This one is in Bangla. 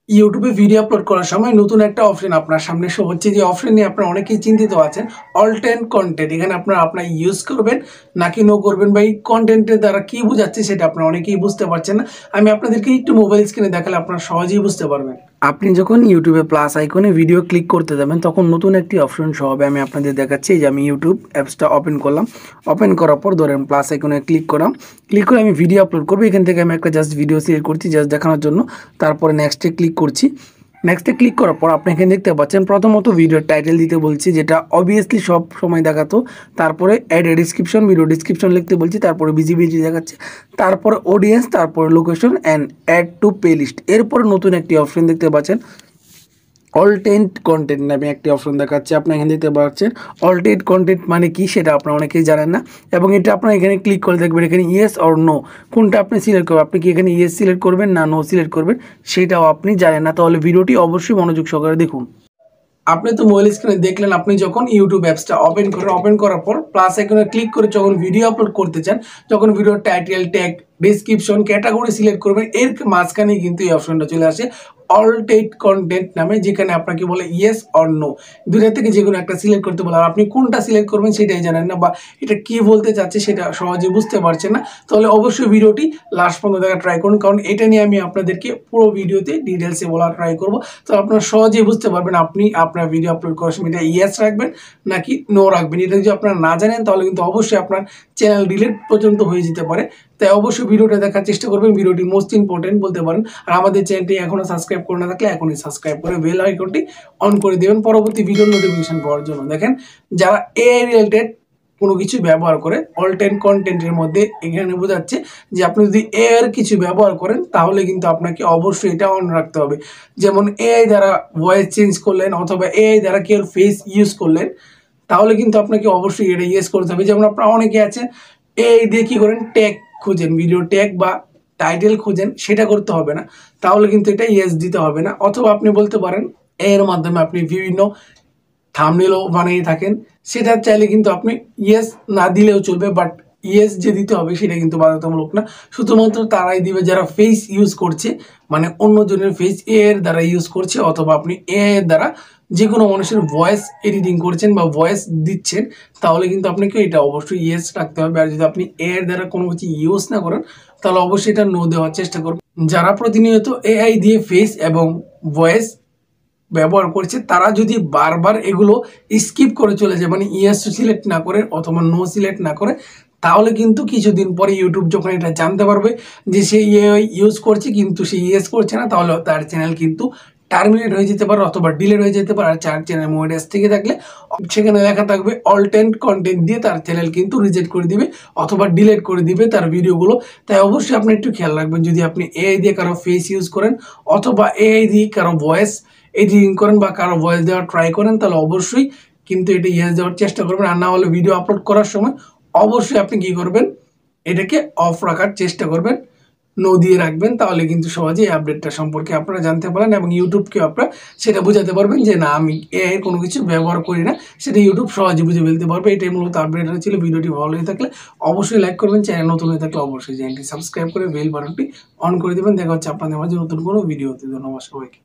ইউটিউবে ভিডিও আপলোড করার সময় নতুন একটা অপশন আপনার সামনে শো হচ্ছে, যে অপশন নিয়ে আপনারা অনেকেই চিন্তিত আছেন। অল টাইম কন্টেন্ট, এখানে আপনারা ইউজ করবেন নাকি নো করবেন, বা এই কন্টেন্টের দ্বারা কি বোঝাচ্ছে সেটা আপনারা অনেকেই বুঝতে পারছেন না। আমি আপনাদেরকে একটু মোবাইল স্ক্রিনে দেখালে আপনারা সহজেই বুঝতে পারবেন। আপনি যখন ইউটিউবে প্লাস আইকনে ভিডিও ক্লিক করতে যাবেন তখন নতুন একটি অপশন শো হবে। আমি আপনাদের দেখাচ্ছি যে আমি ইউটিউব অ্যাপসটা ওপেন করলাম। ওপেন করার পর ধরেন প্লাস আইকনে ক্লিক করলাম। ক্লিক করে আমি ভিডিও আপলোড করবো। এখান থেকে আমি একটা জাস্ট ভিডিও সিলেক্ট করছি জাস্ট দেখানোর জন্য। তারপরে নেক্সটে ক্লিক করছি। নেক্সটে ক্লিক করার পর আপনি এখানে দেখতে পাচ্ছেন প্রথমত ভিডিওর টাইটেল দিতে বলছি, যেটা অবভিয়াসলি সব সময় দেখাতো। তারপরে add a description, video description লিখতে বলছি। তারপরে ভিজিবিলিটি দেখাচ্ছে। তারপরে অডিয়েন্স, তারপরে location and add to playlist. এরপরে নতুন একটি অপশন দেখতে পাচ্ছেন অল টাইম কন্টেন্ট নামে একটি অপশন দেখাচ্ছে। আপনি এখানে দেখতে পাচ্ছেন অল টাইম কন্টেন্ট মানে কি সেটা আপনারা অনেকেই জানেন না, এবং এটা আপনারা এখানে ক্লিক করে দেখবেন এখানে ইয়েস অর নো কোনটা আপনি সিলেক্ট করবেন। আপনি কি এখানে ইয়েস সিলেক্ট করবেন না নো সিলেক্ট করবেন সেটাও আপনি জানেন না, তাহলে ভিডিওটি অবশ্যই মনোযোগ সহকারে দেখুন। আপনি তো মোবাইল স্ক্রিনে দেখলেন, আপনি যখন ইউটিউব অ্যাপসটা ওপেন করার পর প্লাস আইকনে ক্লিক করে যখন ভিডিও আপলোড করতে চান, যখন ভিডিওর title, tag, description, category select করবেন, এর মাঝখানেই কিন্তু এই অপশনটা চলে আসে অল টাইম কন্টেন্ট নামে, যেখানে আপনাকে বলে ইয়েস অর নো, দুইটা থেকে যে কোনো একটা সিলেক্ট করতে বলে। আর আপনি কোনটা সিলেক্ট করবেন সেটাই জানেন না, বা এটা কি বলতে চাচ্ছে সেটা সহজে বুঝতে পারছেন না, তাহলে অবশ্যই ভিডিওটি লাস্ট পর্যন্ত দেখা ট্রাই করুন, কারণ এটা নিয়ে আমি আপনাদেরকে পুরো ভিডিওতে ডিটেলসে বলা ট্রাই করবো। তো আপনারা সহজেই বুঝতে পারবেন আপনি আপনার ভিডিও আপলোড করার সময় এটা ইয়েস রাখবেন নাকি নো রাখবেন। এটা যদি আপনারা না জানেন তাহলে কিন্তু অবশ্যই আপনার চ্যানেল ডিলিট পর্যন্ত হয়ে যেতে পারে। তাই অবশ্যই ভিডিওটা দেখার চেষ্টা করবেন, ভিডিওটি মোস্ট ইম্পর্টেন্ট বলতে পারেন। আর আমাদের চ্যানেলটি এখনও সাবস্ক্রাইব করে না থাকলে এখনই সাবস্ক্রাইব করে বেল আইকনটি অন করে দেবেন পরবর্তী ভিডিও নোটিফিকেশন পাওয়ার জন্য। দেখেন, যারা এআই রিলেটেড কোনো কিছু ব্যবহার করে অল টাইম কন্টেন্টের মধ্যে এখানে বোঝাচ্ছে যে আপনি যদি এআই এর কিছু ব্যবহার করেন তাহলে কিন্তু আপনাকে অবশ্যই এটা অন রাখতে হবে। যেমন এআই দ্বারা ভয়েস চেঞ্জ করলেন অথবা এআই দ্বারা কেউ ফেস ইউজ করলেন, তাহলে কিন্তু আপনাকে অবশ্যই এটা ইয়েস করতে হবে। যেমন আপনারা অনেকে আছেন এআই দিয়ে কী করেন, ট্যাগ খুঁজেন, ভিডিও ট্যাগ বা টাইটেল খুঁজেন, সেটা করতে হবে না, তাহলে কিন্তু এটা ইয়েস দিতে হবে না। অথবা আপনি বলতে পারেন এর মাধ্যমে আপনি বিভিন্ন থাম্বনেলও বানিয়ে থাকেন, সেটা চাইলে কিন্তু আপনি ইয়েস না দিলেও চলবে, বাট ইয়েস যে দিতে হবে সেটা কিন্তু বাধ্যতামূলক না। শুধুমাত্র তারাই দিবে যারা ফেস ইউজ করছে, মানে অন্যজনের ফেস এর দ্বারা ইউজ করছে, অথবা আপনি এর দ্বারা যে কোনো মানুষের ভয়েস এডিটিং করছেন বা ভয়েস দিচ্ছেন, তাহলে কিন্তু আপনাকে এটা অবশ্যই ইয়েস রাখতে হবে। আর যদি আপনি এর দ্বারা কোনো কিছু ইউজ না করেন তাহলে অবশ্যই এটা নো দেওয়ার চেষ্টা করবেন। যারা প্রতিনিয়ত এআই দিয়ে ফেস এবং ভয়েস ব্যবহার করছে তারা যদি বারবার এগুলো স্কিপ করে চলে যায়, মানে ইয়েস সিলেক্ট না করে অথবা নো সিলেক্ট না করে, তাহলে কিন্তু কিছুদিন পরে ইউটিউব যখন এটা জানতে পারবে যে সে এআই ইউজ করছে কিন্তু সে ইয়েস করছে না, তাহলে তার চ্যানেল কিন্তু টার্মিনেট হয়ে যেতে পারে অথবা ডিলিট হয়ে যেতে পারে। আর চার চ্যানেল মনিটাইজ থেকে থাকলে সেখানে লেখা থাকবে অল টাইম কন্টেন্ট দিয়ে তার চ্যানেল কিন্তু রিজেক্ট করে দিবে অথবা ডিলিট করে দিবে তার ভিডিওগুলো। তাই অবশ্যই আপনি একটু খেয়াল রাখবেন, যদি আপনি এআই দিয়ে কারো ফেস ইউজ করেন অথবা এআই দিয়ে কারো ভয়েস এডিটিং করেন বা কারো ভয়েস দেওয়ার ট্রাই করেন, তাহলে অবশ্যই কিন্তু এটা ইয়েস দেওয়ার চেষ্টা করবেন। আর না হলে ভিডিও আপলোড করার সময় অবশ্যই আপনি কী করবেন, এটাকে অফ রাখার চেষ্টা করবেন, নো দিয়ে রাখবেন, তাহলে কিন্তু সহজেই আপডেটটা সম্পর্কে আপনারা জানতে পারেন এবং ইউটিউবকে আপনারা সেটা বোঝাতে পারবেন যে না, আমি এআই কোনো কিছু ব্যবহার করি না, সেটা ইউটিউব সহজে বুঝে ফেলতে পারবে। এটাই মূলত আপডেট ছিল। ভিডিওটি ভালো হয়ে থাকলে অবশ্যই লাইক করবেন, চ্যানেল নতুন হয়ে থাকলে অবশ্যই চ্যানেলটি সাবস্ক্রাইব করে বেল বাটনটি অন করে দেবেন। দেখা হচ্ছে আপনাদের মাঝে নতুন কোনো ভিডিওতে। ধন্যবাদ সবাইকে।